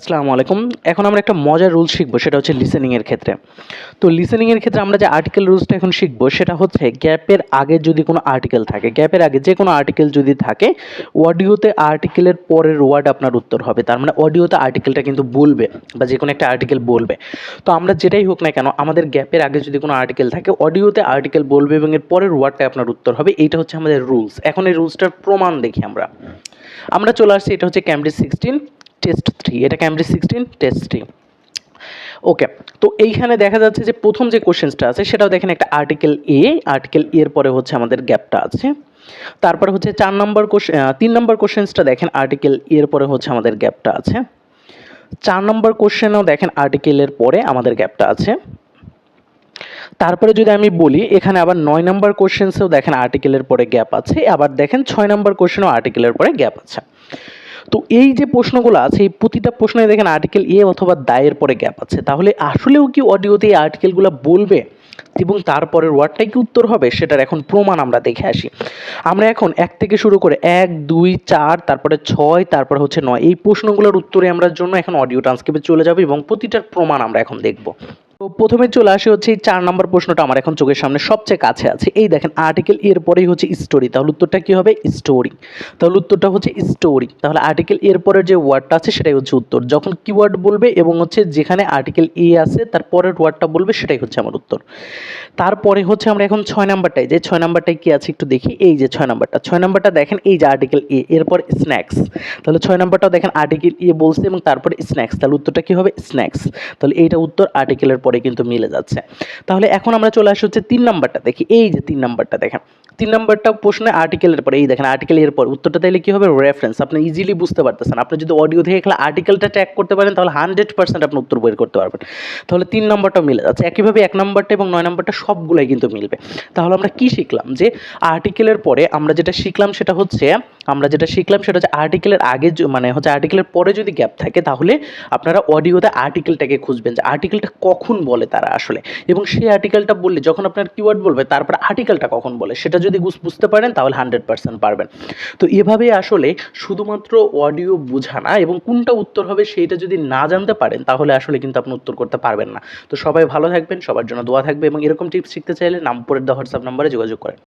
আসসালামু আলাইকুম। এখন আমরা একটা মজার রুল শিখবো, সেটা হচ্ছে লিসেনিং এর ক্ষেত্রে। তো লিসেনিং এর ক্ষেত্রে আমরা যে আর্টিকেল রুলসটা এখন শিখবো সেটা হচ্ছে গ্যাপের আগে যদি কোনো আর্টিকেল থাকে, গ্যাপের আগে যে কোনো আর্টিকেল যদি থাকে, অডিওতে আর্টিকেলের পরের ওয়ার্ড আপনার উত্তর হবে। তার মানে অডিওতে আর্টিকেলটা কিন্তু বলবে বা যে কোনো একটা আর্টিকেল বলবে। তো আমরা যেটাই হোক না কেন, আমাদের গ্যাপের আগে যদি কোনো আর্টিকেল থাকে, অডিওতে আর্টিকেল বলবে এবং এর পরের ওয়ার্ডটা আপনার উত্তর হবে। এইটা হচ্ছে আমাদের রুলস। এখন এই রুলসটার প্রমাণ দেখি আমরা চলে আসছি। এটা হচ্ছে ক্যামব্রিজ 16 টেস্ট 3, এটা ক্যামব্রিজ 16 টেস্ট 3। ওকে, তো এইখানে দেখা যাচ্ছে যে প্রথম যে কোশ্চেনটা আছে সেটাও দেখেন একটা আর্টিকেল এর পরে হচ্ছে আমাদের গ্যাপটা আছে। তারপরে হচ্ছে 3 নম্বর কোশ্চেনটা দেখেন আর্টিকেল এর পরে হচ্ছে আমাদের গ্যাপটা আছে। 4 নম্বর কোশ্চেনেও দেখেন আর্টিকেলের পরে আমাদের গ্যাপটা আছে। তারপরে যদি আমি বলি, এখানে আবার 9 নম্বর কোশ্চেনসেও দেখেন আর্টিকেলের পরে গ্যাপ আছে, আবার দেখেন 6 নম্বর কোশ্চেনেও আর্টিকেলের পরে গ্যাপ আছে। তো এই যে প্রশ্নগুলো আছে, এই প্রতিটা প্রশ্নে দেখেন আর্টিকেল এ অথবা দায়ের পরে গ্যাপ আছে। তাহলে আসলেও কি অডিওতে এই আর্টিকেলগুলো বলবে এবং তারপরের ওয়ার্ডটাই কি উত্তর হবে, সেটার এখন প্রমাণ আমরা দেখে আসি। আমরা এখন 1 থেকে শুরু করে 1, 2, 4, তারপরে 6, তারপরে হচ্ছে 9, এই প্রশ্নগুলোর উত্তরে আমরা জন্য এখন অডিও ট্রান্সক্রিপ্টে চলে যাব এবং প্রতিটার প্রমাণ আমরা এখন দেখব। তো প্রথমে চলে আসে হচ্ছে এই 4 নম্বর প্রশ্নটা আমার এখন চোখের সামনে সবচেয়ে কাছে আছে। এই দেখেন আর্টিকেল এর পরেই হচ্ছে স্টোরি, তাহলে উত্তরটা কি হবে? স্টোরি। তাহলে উত্তরটা হচ্ছে স্টোরি। তাহলে আর্টিকেল এর পরের যে ওয়ার্ডটা আছে সেটাই হচ্ছে উত্তর। যখন কিওয়ার্ড বলবে এবং হচ্ছে যেখানে আর্টিকেল এ আছে তার পরের ওয়ার্ডটা বলবে, সেটাই হচ্ছে আমার উত্তর। তারপরে হচ্ছে আমরা এখন 6 নাম্বারটায়, যে 6 নাম্বারটায় কি আছে একটু দেখি। এই যে 6 নাম্বারটা দেখেন, এই যে আর্টিকেল এ, এরপর স্ন্যাক্স। তাহলে 6 নাম্বারটাও দেখেন আর্টিকেল এ বলছে এবং তারপরে স্ন্যাক্স, তাহলে উত্তরটা কি হবে? স্ন্যাক্স। তাহলে এইটা উত্তর আর্টিকেলের পরে কিন্তু মিলে যাচ্ছে। তাহলে এখন আমরা চলে আসি হচ্ছে 3 নাম্বারটা দেখি। এই যে 3 নাম্বারটা দেখেন, 3 নাম্বারটা প্রশ্নে আর্টিকেলের পরে, এই দেখেন আর্টিকেল এর পর উত্তরটা তাইলে কি হবে? রেফারেন্স। আপনি ইজিলি বুঝতে পারতেছেন। আপনি যদি অডিও থেকে খেলা আর্টিকেলটা ট্র্যাক করতে পারেন তাহলে 100% আপনি উত্তর বের করতে পারবেন। তাহলে 3 নাম্বারটাও মিলে যাচ্ছে। একইভাবে 1 নাম্বারটা এবং 9 নাম্বারটা সবগুলাই কিন্তু মিলবে। তাহলে আমরা কি শিখলাম? যে আর্টিকেলের পরে আমরা যেটা শিখলাম সেটা হচ্ছে আর্টিকেলের আগে মানে হচ্ছে আর্টিকেলের পরে যদি গ্যাপ থাকে, তাহলে আপনারা অডিওতে আর্টিকেলটাকে খুঁজবেন যে আর্টিকেলটা কখন বলে তারা আসলে, এবং সেই আর্টিকেলটা বললে যখন আপনার কিওয়ার্ড বলবে তারপর আর্টিকেলটা কখন বলে সেটা যদি বুঝতে পারেন তাহলে 100% পারবেন। তো এভাবে আসলে শুধুমাত্র অডিও বোঝা না এবং কোনটা উত্তর হবে সেইটা যদি না জানতে পারেন তাহলে আসলে কিন্তু আপনি উত্তর করতে পারবেন না। তো সবাই ভালো থাকবেন, সবার জন্য দোয়া থাকবে, এবং এরকম টিপস শিখতে চাইলে উপরের দেওয়া হোয়াটসঅ্যাপ নম্বরে যোগাযোগ করেন।